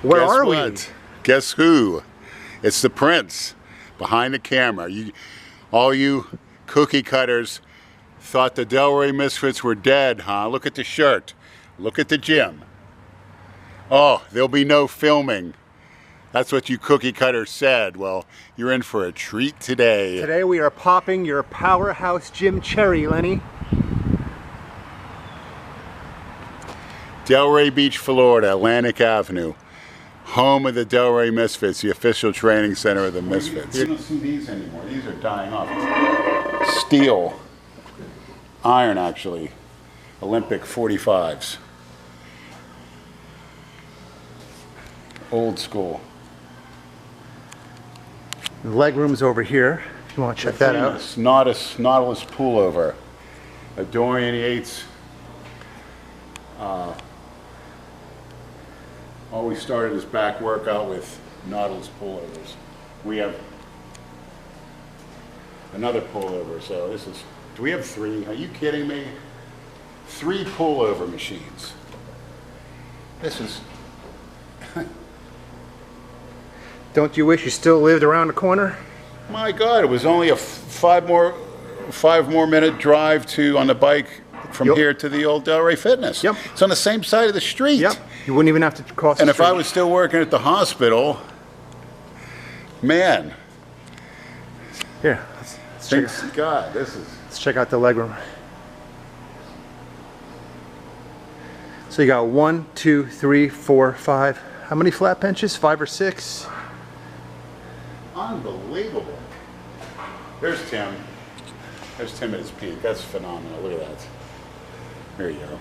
Where are we? Guess who? It's the Prince behind the camera. All you cookie cutters thought the Delray Misfits were dead, huh? Look at the shirt. Look at the gym. Oh, there'll be no filming. That's what you cookie cutters said. Well, you're in for a treat today. Today we are popping your Powerhouse Gym cherry, Lenny. Delray Beach, Florida, Atlantic Avenue. Home of the Delray Misfits, the official training center of the Misfits. You don't see these anymore. These are dying off. Steel. Iron, actually. Olympic 45s. Old school. The leg room's over here. If you want to check that out. Nautilus pullover. A Dorian Yates. Always started his back workout with Nautilus pullovers. We have another pullover, so this is, do we have 3? Are you kidding me? 3 pullover machines. This is... Don't you wish you still lived around the corner? My God, it was only a 5 more minute drive on the bike from here to the old Delray Fitness. Yep. It's on the same side of the street. Yep. You wouldn't even have to cross the street. And if I was still working at the hospital, man. Here, let's check out the leg room. So you got 1, 2, 3, 4, 5. How many flat benches? 5 or 6? Unbelievable. There's Tim. There's Tim at his peak. That's phenomenal. Look at that. There you go.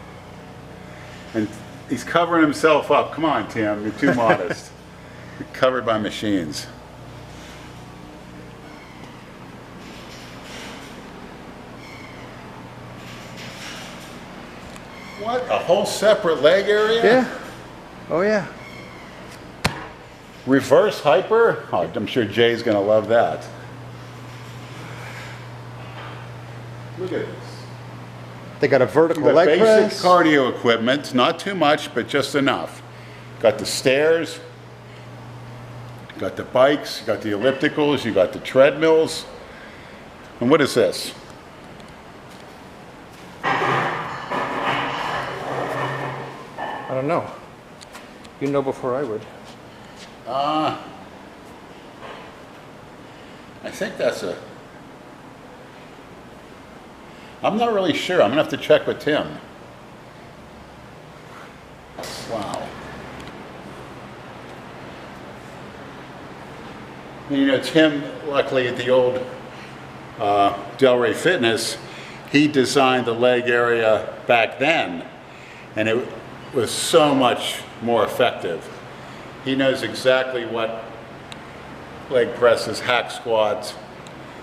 And he's covering himself up. Come on, Tim. You're too modest. You're covered by machines. What? A whole separate leg area? Yeah. Oh, yeah. Reverse hyper? Oh, I'm sure Jay's going to love that. Look at this. They got a vertical leg press. Basic cardio equipment, not too much, but just enough. Got the stairs, got the bikes, got the ellipticals, you got the treadmills. And what is this? I don't know. You know before I would. I think that's I'm not really sure. I'm gonna have to check with Tim. Wow. You know, Tim, luckily at the old Delray Fitness, he designed the leg area back then, and it was so much more effective. He knows exactly what leg presses, hack squats,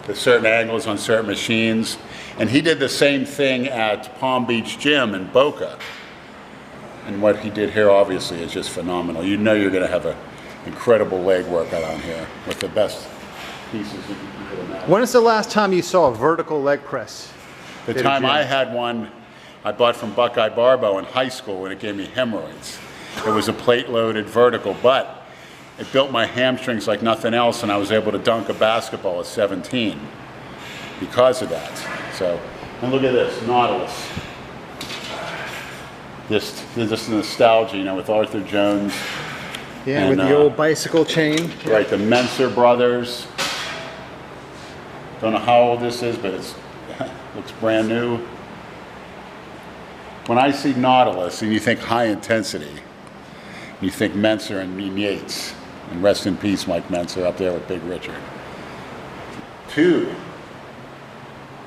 the certain angles on certain machines. And he did the same thing at Palm Beach Gym in Boca. And what he did here obviously is just phenomenal. You know you're gonna have an incredible leg workout on here with the best pieces you could imagine. When is the last time you saw a vertical leg press? The time I had one, I bought from Buckeye Barbo in high school and it gave me hemorrhoids. It was a plate-loaded vertical, but it built my hamstrings like nothing else, and I was able to dunk a basketball at 17 because of that. So, and look at this, Nautilus. This nostalgia, you know, with Arthur Jones. Yeah, and, with the old bicycle chain. Right, the Menser brothers. Don't know how old this is, but it looks brand new. When I see Nautilus and you think high intensity, you think Menser and Yates. And rest in peace, Mike Menser, up there with Big Richard. 2.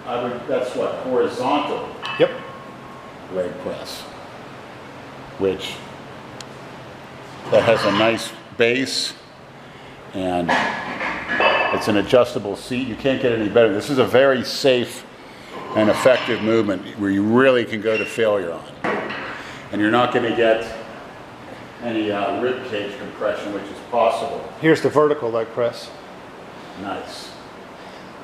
That's what, horizontal? Yep. Leg press. Which, that has a nice base, and it's an adjustable seat. You can't get any better. This is a very safe and effective movement where you really can go to failure on. And you're not going to get any rib cage compression, which is possible. Here's the vertical leg press. Nice.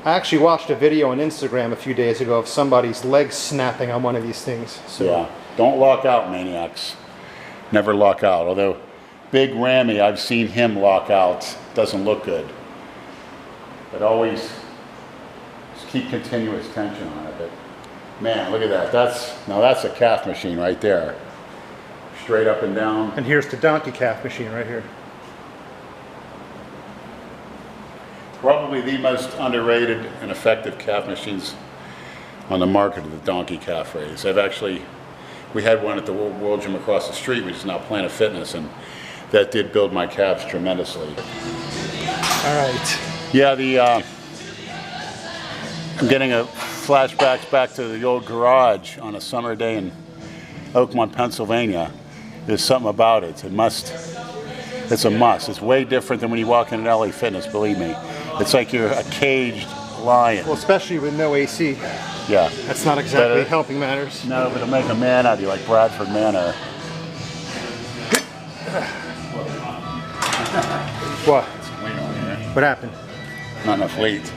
I actually watched a video on Instagram a few days ago of somebody's legs snapping on one of these things. So. Yeah, don't lock out, maniacs. Never lock out. Although big rammy, I've seen him lock out. Doesn't look good. But always just keep continuous tension on it. But man, look at that. That's a calf machine right there. Straight up and down. And here's the donkey calf machine right here. Probably the most underrated and effective calf machines on the market of the donkey calf raise. We had one at the World Gym across the street, which is now Planet Fitness, and that did build my calves tremendously. All right. Yeah, I'm getting a flashbacks back to the old garage on a summer day in Oakmont, Pennsylvania. There's something about it. It's a must. It's way different than when you walk in an LA Fitness, believe me. It's like you're a caged lion. Well, especially with no AC. Yeah. That's not exactly helping matters. No, but it'll make a man out of you, like Bradford Manor. What? What happened? Not enough weight.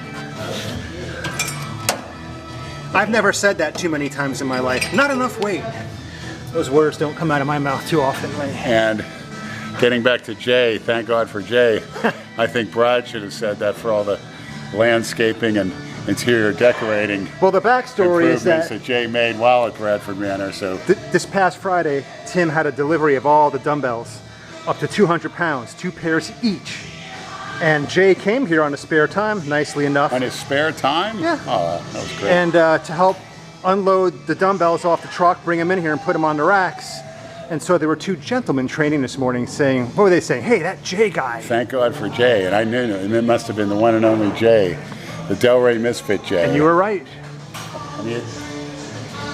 I've never said that too many times in my life. Not enough weight. Those words don't come out of my mouth too often. And getting back to Jay, thank God for Jay. I think Brad should have said that for all the landscaping and interior decorating. Well, the backstory is that Jay made while at Bradford Manor. So this past Friday, Tim had a delivery of all the dumbbells, up to 200 pounds, 2 pairs each. And Jay came here on his spare time, nicely enough. On his spare time? Yeah. Oh, that was great. And to help unload the dumbbells off the truck, bring them in here and put them on the racks. And so there were 2 gentlemen training this morning saying, what were they saying? Hey, that Jay guy. Thank God for Jay. And I knew it. And it must have been the one and only Jay, the Delray Misfit Jay. And you were right. And you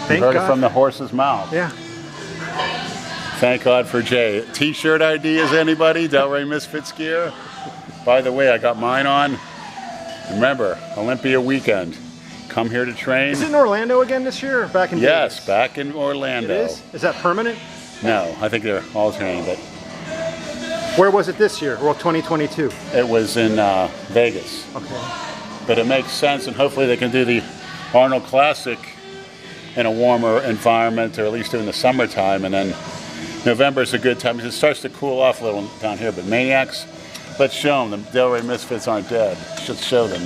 Thank heard God. it from the horse's mouth. Yeah. Thank God for Jay. T-shirt ideas, anybody? Delray Misfits gear? By the way, I got mine on. Remember, Olympia weekend. Come here to train. Is it in Orlando again this year or back in Yes, Vegas? back in Orlando. It is? Is that permanent? No, I think they're alternating, but Where was it this year? Well, 2022. it was in Vegas. Okay. But it makes sense, and hopefully they can do the Arnold Classic in a warmer environment, or at least during the summertime, and then November is a good time because it starts to cool off a little down here. But Maniacs, let's show them. The Delray Misfits aren't dead. Should show them.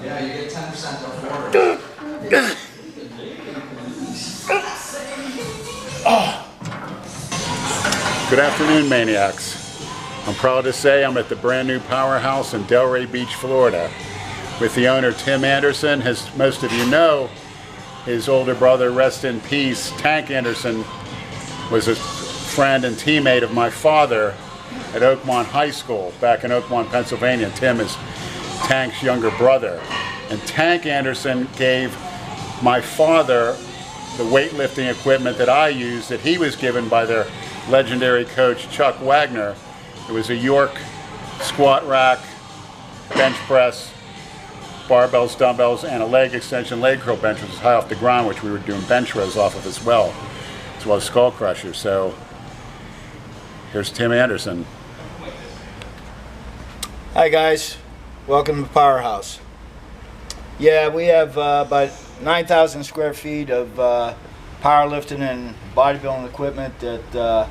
Yeah, you get 10% off order. Good afternoon, Maniacs. I'm proud to say I'm at the brand new Powerhouse in Delray Beach, Florida, with the owner, Tim Anderson. As most of you know, his older brother, rest in peace, Tank Anderson, was a friend and teammate of my father at Oakmont High School back in Oakmont, Pennsylvania. Tim is Tank's younger brother. And Tank Anderson gave my father the weightlifting equipment that I used that he was given by their legendary coach, Chuck Wagner. It was a York squat rack, bench press, barbells, dumbbells, and a leg extension leg curl bench, which was high off the ground, which we were doing bench rows off of as well as skull crushers. So here's Tim Anderson. Hi guys, welcome to Powerhouse. Yeah, we have about 9,000 square feet of powerlifting and bodybuilding equipment that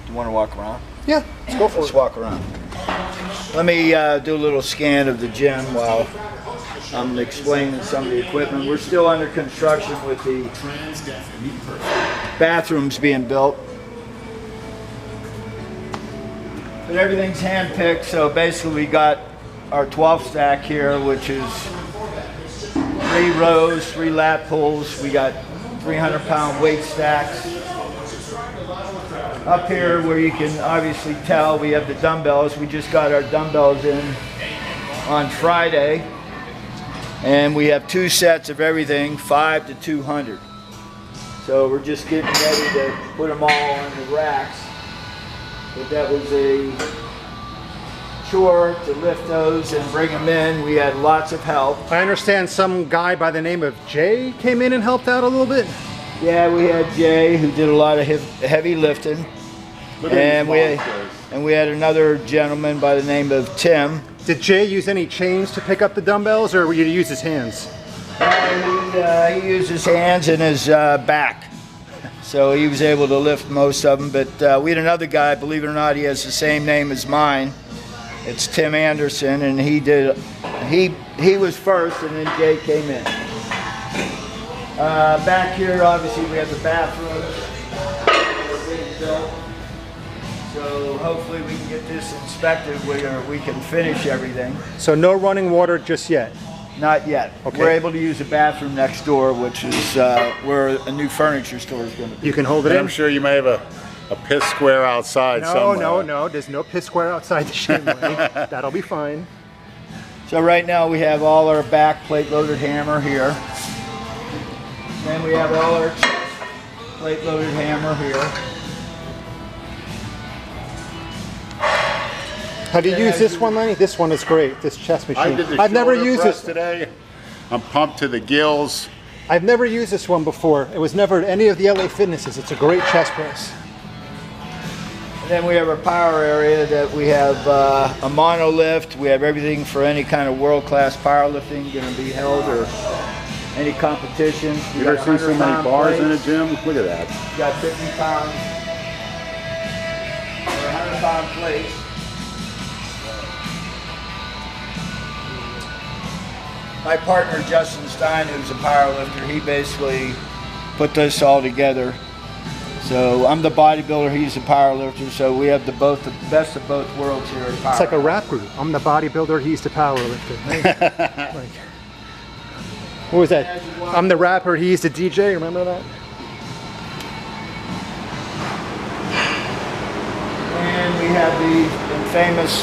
you want to walk around? Yeah, let's go for Let's it. walk around. Let me do a little scan of the gym while I'm explaining some of the equipment. We're still under construction with the bathrooms being built. But everything's hand-picked, so basically we got our 12 stack here, which is 3 rows, 3 lat pulls. We got 300-pound weight stacks. Up here where you can obviously tell we have the dumbbells. We just got our dumbbells in on Friday. And we have 2 sets of everything, 5 to 200. So we're just getting ready to put them all on the racks. But that was a chore to lift those and bring them in. We had lots of help. I understand some guy by the name of Jay came in and helped out a little bit. Yeah, we had Jay who did a lot of heavy lifting. And we had another gentleman by the name of Tim. Did Jay use any chains to pick up the dumbbells, or were you use his hands? He used his hands and his back. So he was able to lift most of them. But we had another guy, believe it or not, he has the same name as mine. It's Tim Anderson, and he was first, and then Jay came in. Back here, obviously, we have the bathrooms. So hopefully we can get this inspected where we can finish everything. So no running water just yet? Not yet. Okay. We're able to use the bathroom next door, which is where a new furniture store is going to be. You can hold it And in? I'm sure you may have a piss square outside somewhere. No. There's no piss square outside the gym. That'll be fine. So right now we have all our back plate-loaded hammer here. Then we have all our chest plate-loaded hammer here. Have you used this one, Lenny? This one is great, this chest machine. I did the I've never shoulder used press this today. I'm pumped to the gills. I've never used this one before. It was never any of the LA Fitnesses. It's a great chest press. And then we have our power area that we have a monolift. We have everything for any kind of world-class powerlifting going to be held or any competitions. You ever seen so many bars in a gym? Look at that. We got 50 pounds or 100-pound plates. My partner Justin Stein, who's a powerlifter, he basically put this all together. So I'm the bodybuilder, he's the powerlifter, so we have the best of both worlds here at Power. It's like a rap group. I'm the bodybuilder, he's the powerlifter. Like, what was that? I'm the rapper, he's the DJ, remember that? And we have the famous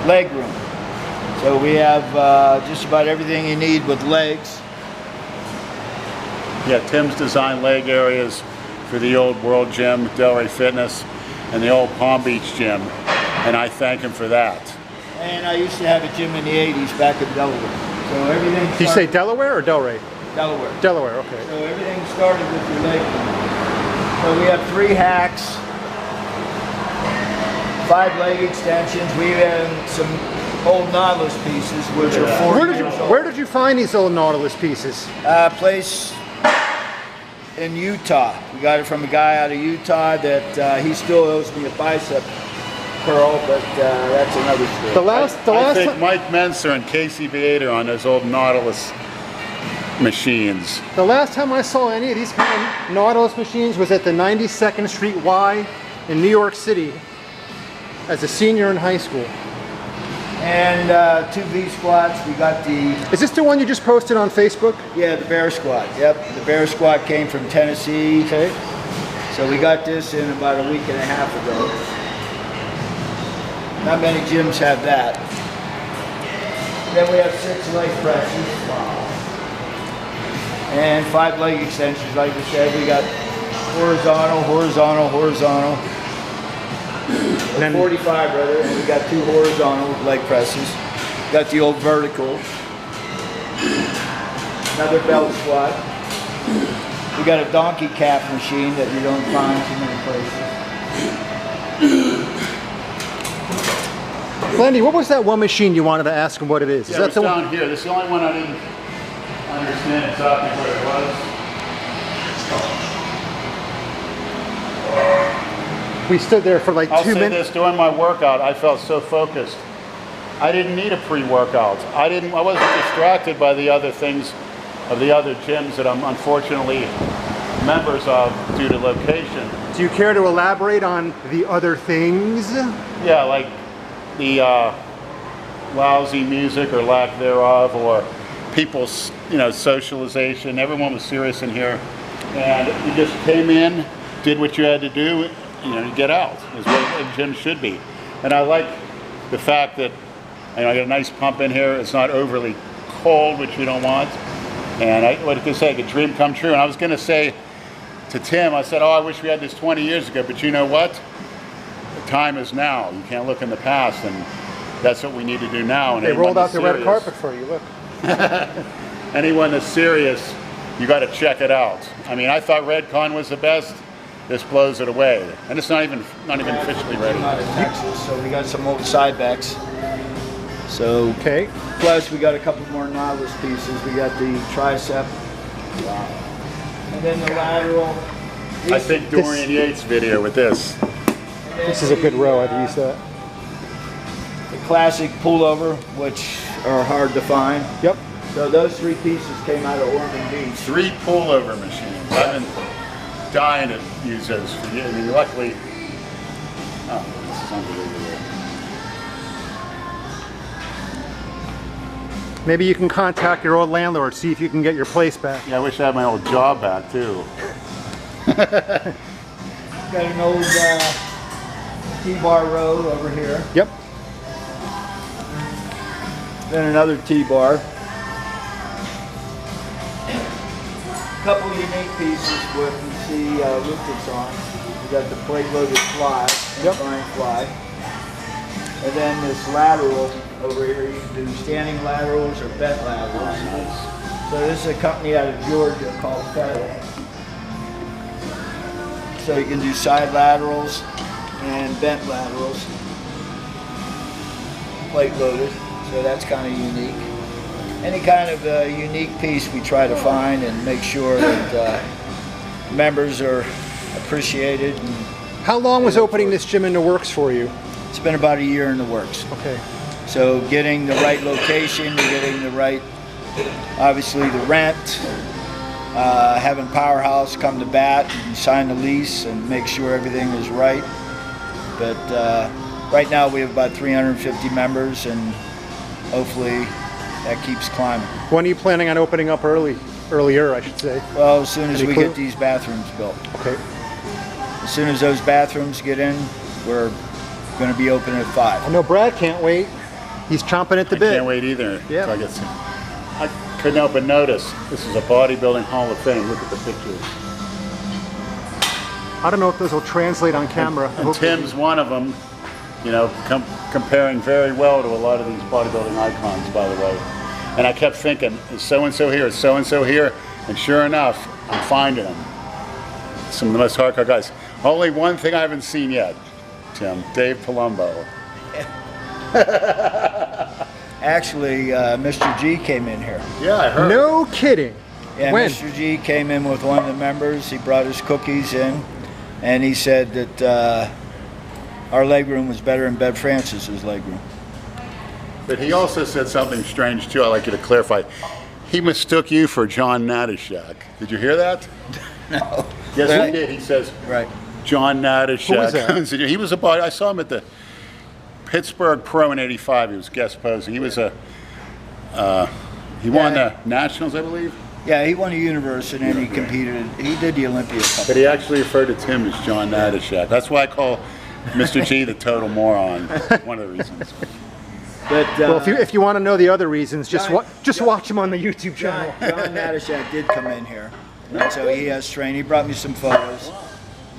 leg room. So we have just about everything you need with legs. Yeah, Tim's designed leg areas for the old World Gym, Delray Fitness, and the old Palm Beach Gym, and I thank him for that. And I used to have a gym in the 80s back in Delaware. So everything Did you say Delaware or Delray? Delaware. Delaware, okay. So everything started with your leg room. So we have 3 hacks, 5 leg extensions. We have some old Nautilus pieces, which are 40 years old. Where did you find these old Nautilus pieces? Place in Utah. We got it from a guy out of Utah that he still owes me a bicep curl, but that's another story. I think Mike Menser and Casey Beater on those old Nautilus machines. The last time I saw any of these kind of Nautilus machines was at the 92nd Street Y in New York City as a senior in high school. And 2 V squats. We got the... Is this the one you just posted on Facebook? Yeah, the bear squat. Yep, the bear squat came from Tennessee. Okay. So we got this in about a week and a half ago. Not many gyms have that. Then we have 6 leg presses. And 5 leg extensions, like we said. We got horizontal, horizontal, horizontal. Then 45 rather, and we got 2 horizontal leg presses. Got the old vertical. Another belt squat. We got a donkey calf machine that you don't find too many places. Lenny, what was that one machine you wanted to ask him what it is? Yeah, Is that it's the down one? here. This is the only one I didn't understand exactly what it was. We stood there for like I'll 2 say minutes. this, during my workout, I felt so focused. I didn't need a pre-workout. I wasn't distracted by the other things of the other gyms that I'm unfortunately members of due to location. Do you care to elaborate on the other things? Yeah, like the lousy music or lack thereof, or people's socialization. Everyone was serious in here, and you just came in, did what you had to do, you get out, is what a gym should be. And I like the fact that I got a nice pump in here. It's not overly cold, which we don't want. And what did I say? A dream come true. And I was going to say to Tim, I said, oh, I wish we had this 20 years ago. But you know what? The time is now. You can't look in the past, and that's what we need to do now. And They rolled out the red carpet for you. Look. Anyone that's serious, you got to check it out. I mean, I thought Redcon was the best. this blows it away. And it's not even officially ready. Out of Texas, so we got some old side backs. So Okay. plus we got a couple more Nautilus pieces. We got the tricep, and then the lateral. I think Dorian Yates' video with this. This is a good row. I've used that. The classic pullover, which are hard to find. Yep. So those 3 pieces came out of Oregon Beach. 3 pullover machines. I've been dying to use those for years. I mean, luckily, oh, this is unbelievable. Maybe you can contact your old landlord, see if you can get your place back. Yeah, I wish I had my old job back too. Got an old T-bar row over here. Yep. Then another T-bar. Couple unique pieces what you see Misfits on. We got the plate-loaded fly, incline fly. And then this lateral over here, you can do standing laterals or bent laterals. Nice. So this is a company out of Georgia called Federal. So you can do side laterals and bent laterals. Plate loaded, so that's kind of unique. Any kind of unique piece we try to find and make sure that members are appreciated. And How long was opening this gym in the works for you? it's been about a year in the works. Okay. So getting the right location, getting the right, obviously the rent, having Powerhouse come to bat and sign the lease and make sure everything is right. But right now we have about 350 members and hopefully that keeps climbing. When are you planning on opening up earlier, I should say? Well, as soon as Any we clue? get these bathrooms built. Okay. As soon as those bathrooms get in, we're going to be open at 5. I know Brad can't wait. He's chomping at the I bit. can't wait either. Yeah. till I get some. I couldn't help but notice this is a bodybuilding Hall of Fame. Look at the pictures. I don't know if those will translate on camera. I And hope they Tim's one of them. You know, comparing very well to a lot of these bodybuilding icons, by the way. And I kept thinking, is so-and-so here, is so-and-so here? And sure enough, I'm finding them. Some of the most hardcore guys. Only one thing I haven't seen yet, Tim, Dave Palumbo. Actually, Mr. G came in here. Yeah, I heard. No kidding. Yeah, When? Mr. G came in with one of the members. He brought his cookies in, and he said that our legroom was better than Bev Francis's legroom. But he also said something strange too. I'd like you to clarify. He mistook you for John Natashak. Did you hear that? No. Yes, Right. he did. He says, Right. John Natashak. Who was that? He was a body. I saw him at the Pittsburgh Pro in '85. He was guest posing. He was a. He won the Nationals, I believe. Yeah, he won the universe and then he competed. He did the Olympia Cup. But he actually referred to Tim as John Natashak. That's why I call Mr. G the total moron. One of the reasons. But Well, if you want to know the other reasons, just John- watch him on the YouTube channel. John Natashak did come in here, and so he has trained. He brought me some photos,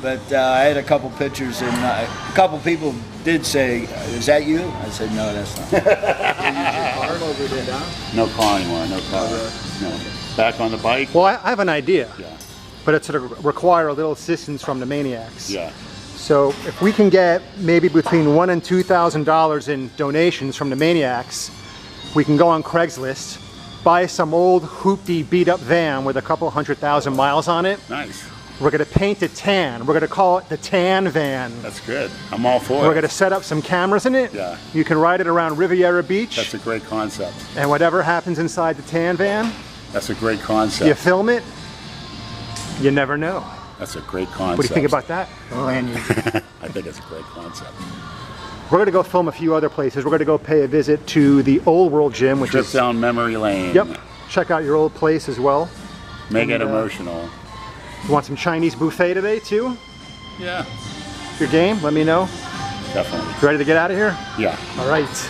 but I had a couple pictures, and a couple people did say, "Is that you?" I said, "No, that's not." Arm over there, down. No car anymore. No car. No. Back on the bike. Well, I have an idea, Yeah. but it's going to require a little assistance from the Maniacs. Yeah. So if we can get maybe between $1,000 and $2,000 in donations from the Maniacs, we can go on Craigslist, buy some old hoopty beat up van with a couple 100,000 miles on it. Nice. We're going to paint it tan. We're going to call it the Tan Van. That's good. I'm all for We're it. going to set up some cameras in it. Yeah. You can ride it around Riviera Beach. That's a great concept. And whatever happens inside the Tan Van, That's a great concept. you film it, you never know. That's a great concept. What do you think about that? I think it's a great concept. We're going to go film a few other places. We're going to go pay a visit to the Old World Gym, which Trip is, down memory lane. yep, check out your old place as well. Make it And, emotional. You want some Chinese buffet today too? Yeah, If you're game, let me know. definitely. You ready to get out of here? Yeah. All right.